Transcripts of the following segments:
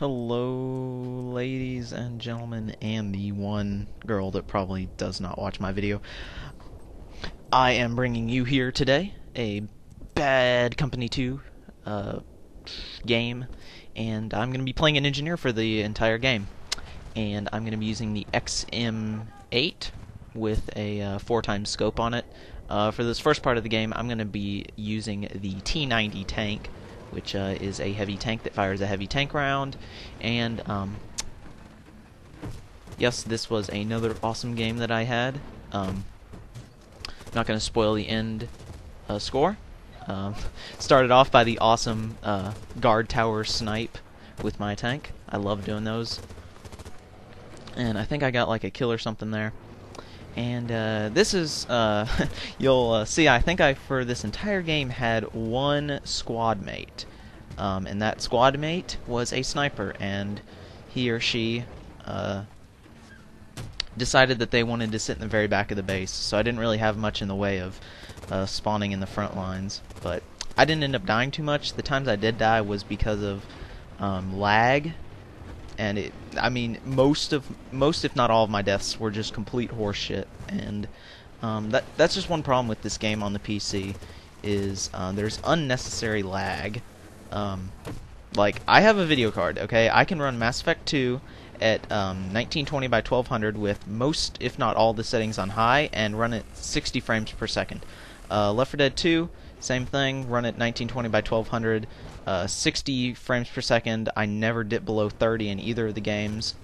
Hello, ladies and gentlemen, and the one girl that probably does not watch my video. I am bringing you here today a Bad Company 2 game, and I'm going to be playing an engineer for the entire game. And I'm going to be using the XM8 with a 4x scope on it. For this first part of the game, I'm going to be using the T90 tank, which is a heavy tank that fires a heavy tank round. And yes, this was another awesome game that I had. Not going to spoil the end score. Started off by the awesome guard tower snipe with my tank. I love doing those. And I think I got like a kill or something there. And this is, you'll see, I think I, for this entire game, had one squad mate. And that squad mate was a sniper, and he or she decided that they wanted to sit in the very back of the base. So I didn't really have much in the way of spawning in the front lines. But I didn't end up dying too much. The times I did die was because of lag. And I mean, most if not all of my deaths were just complete horseshit, and that's just one problem with this game on the PC, is there's unnecessary lag. Like, I have a video card, okay? I can run Mass Effect 2 at 1920 by 1200 with most, if not all, the settings on high, and run at 60 frames per second. Left 4 Dead 2, same thing, run at 1920 by 1200. 60 frames per second. I never dip below 30 in either of the games.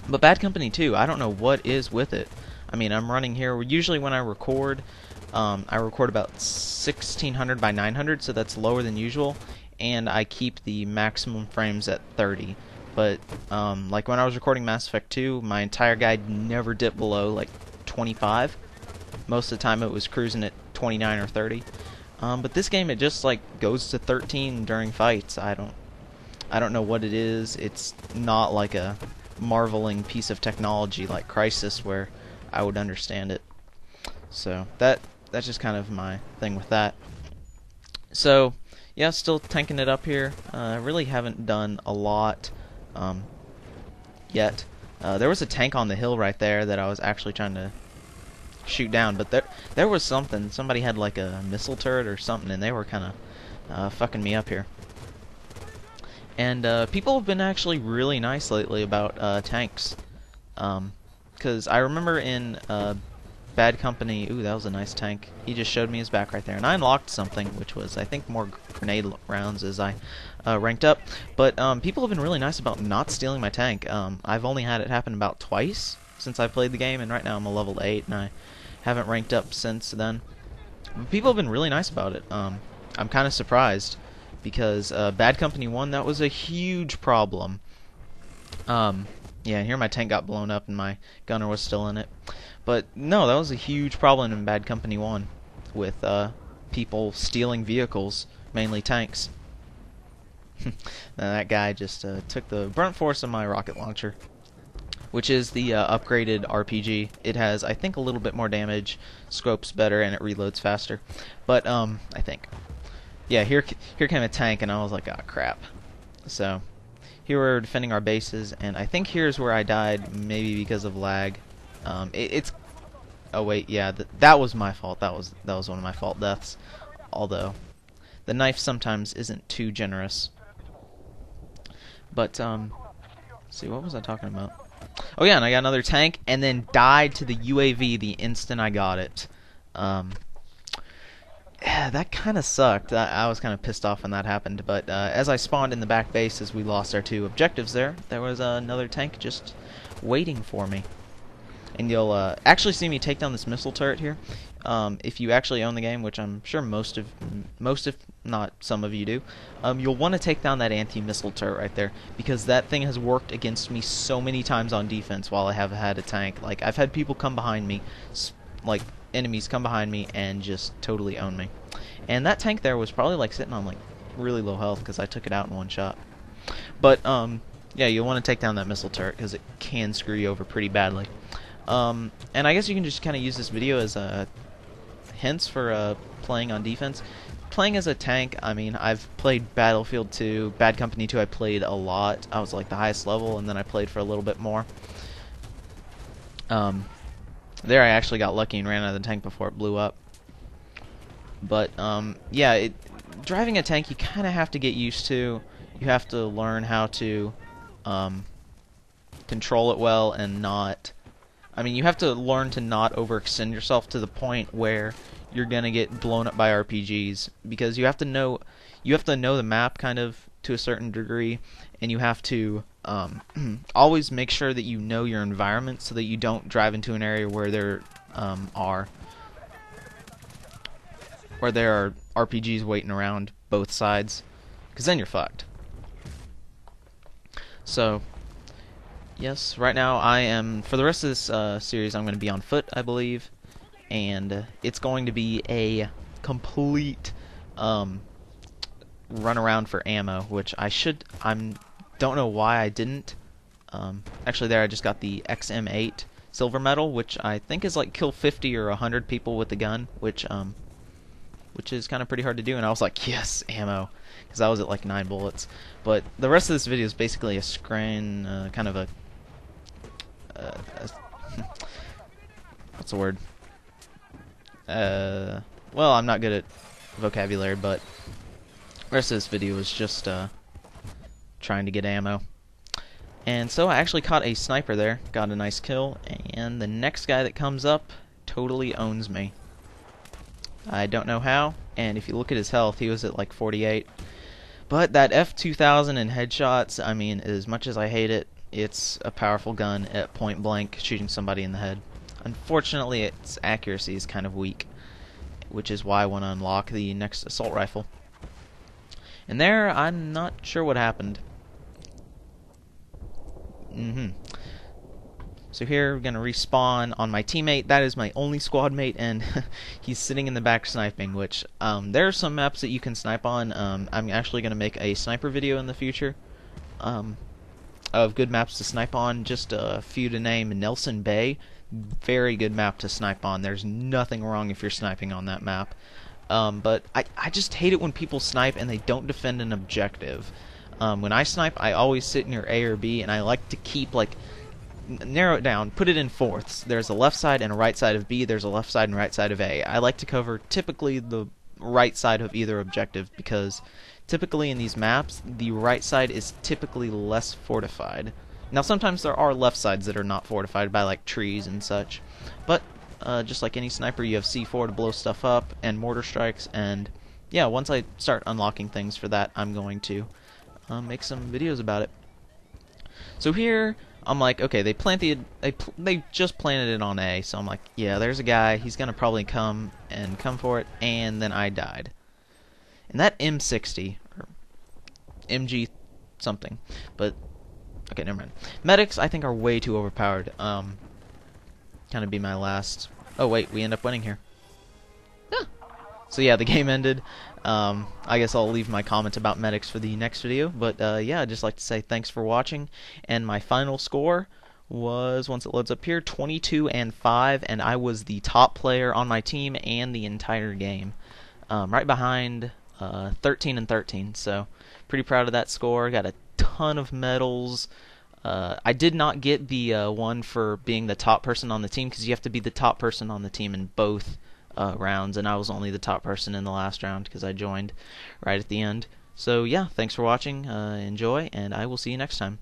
But Bad Company 2, I don't know what is with it. I mean, I'm running here. Usually when I record about 1600 by 900, so that's lower than usual, and I keep the maximum frames at 30. But like when I was recording Mass Effect 2, my entire guide never dipped below like 25. Most of the time it was cruising at 29 or 30. But this game, it just like goes to 13 during fights. I don't know what it is. It's not like a marveling piece of technology like Crysis where I would understand it. So that's just kind of my thing with that. So yeah, still tanking it up here. I really haven't done a lot yet. There was a tank on the hill right there that I was actually trying to shoot down, but there was something. Somebody had like a missile turret or something, and they were kind of fucking me up here. And people have been actually really nice lately about tanks, because I remember in Bad Company, ooh, that was a nice tank. He just showed me his back right there, and I unlocked something, which was, I think, more grenade rounds as I ranked up. But people have been really nice about not stealing my tank. I've only had it happen about twice since I played the game, and right now I'm a level 8, and I haven't ranked up since then. But people have been really nice about it. I'm kind of surprised, because Bad Company 1, that was a huge problem. Yeah, here my tank got blown up and my gunner was still in it. But no, that was a huge problem in Bad Company 1 with people stealing vehicles, mainly tanks. That guy just took the brunt force of my rocket launcher, which is the upgraded RPG. It has, I think, a little bit more damage, scope's better, and it reloads faster. But I think, yeah, here came a tank, and I was like, ah, crap. So here we're defending our bases, and I think here's where I died, maybe because of lag. It's oh wait, yeah, that was my fault. That was one of my fault deaths. Although the knife sometimes isn't too generous. But let's see, what was I talking about? Oh yeah, and I got another tank, and then died to the UAV the instant I got it. Yeah, that kind of sucked. I was kind of pissed off when that happened. But as I spawned in the back base, as we lost our 2 objectives there was another tank just waiting for me. And you'll actually see me take down this missile turret here. If you actually own the game, which I'm sure most if not some of you do, you'll want to take down that anti-missile turret right there, because that thing has worked against me so many times on defense while I have had a tank. Like, I've had people come behind me, like enemies come behind me and just totally own me. And that tank there was probably like sitting on like really low health because I took it out in one shot. But yeah, you'll want to take down that missile turret because it can screw you over pretty badly. And I guess you can just kind of use this video as hints for playing on defense. playing as a tank, I mean, I've played Battlefield 2, Bad Company 2 I played a lot. I was like the highest level, and then I played for a little bit more. There I actually got lucky and ran out of the tank before it blew up. But, yeah, driving a tank you kind of have to get used to. You have to learn how to control it well and not... I mean, you have to learn to not overextend yourself to the point where you're gonna get blown up by RPGs, because you have to know the map kind of to a certain degree, and you have to always make sure that you know your environment so that you don't drive into an area where there are RPGs waiting around both sides, because then you're fucked. So yes, right now I am, for the rest of this series, I'm going to be on foot, I believe, and it's going to be a complete run around for ammo, which don't know why I didn't. Actually, there I just got the XM8 silver medal, which I think is like kill 50 or 100 people with the gun, which is kind of pretty hard to do, and I was like, yes, ammo, because I was at like 9 bullets. But the rest of this video is basically a screen, kind of a what's the word? Well, I'm not good at vocabulary, but the rest of this video is just trying to get ammo. And so I actually caught a sniper there, got a nice kill, and the next guy that comes up totally owns me. I don't know how, and if you look at his health, he was at like 48. But that F2000 in headshots, I mean, as much as I hate it, it's a powerful gun at point blank shooting somebody in the head. Unfortunately, its accuracy is kind of weak, which is why I want to unlock the next assault rifle. And there, I'm not sure what happened. So here, we're going to respawn on my teammate. That is my only squad mate, and he's sitting in the back sniping, which, there are some maps that you can snipe on. I'm actually going to make a sniper video in the future of good maps to snipe on. Just a few to name. Nelson Bay, very good map to snipe on. There's nothing wrong if you're sniping on that map. But I just hate it when people snipe and they don't defend an objective. When I snipe, I always sit near A or B, and I like to keep, like, narrow it down, put it in fourths. There's a left side and a right side of B, there's a left side and right side of A. I like to cover typically the right side of either objective, because typically in these maps, the right side is typically less fortified. Now sometimes there are left sides that are not fortified by like trees and such, but just like any sniper, you have C4 to blow stuff up and mortar strikes, and yeah, once I start unlocking things for that, I'm going to make some videos about it. So here, I'm like, okay, they just planted it on A, so I'm like, yeah, there's a guy, he's gonna probably come for it, and then I died. And that M60, or MG something, but, okay, never mind. Medics, I think, are way too overpowered. Kind of be my last, oh wait, we end up winning here. Huh. So yeah, the game ended. I guess I'll leave my comment about medics for the next video, but yeah, I'd just like to say thanks for watching, and my final score was, once it loads up here, 22-5, and I was the top player on my team and the entire game, right behind 13-13, so pretty proud of that score. Got a ton of medals. I did not get the one for being the top person on the team, because you have to be the top person on the team in both rounds, and I was only the top person in the last round because I joined right at the end. So yeah, thanks for watching, enjoy, and I will see you next time.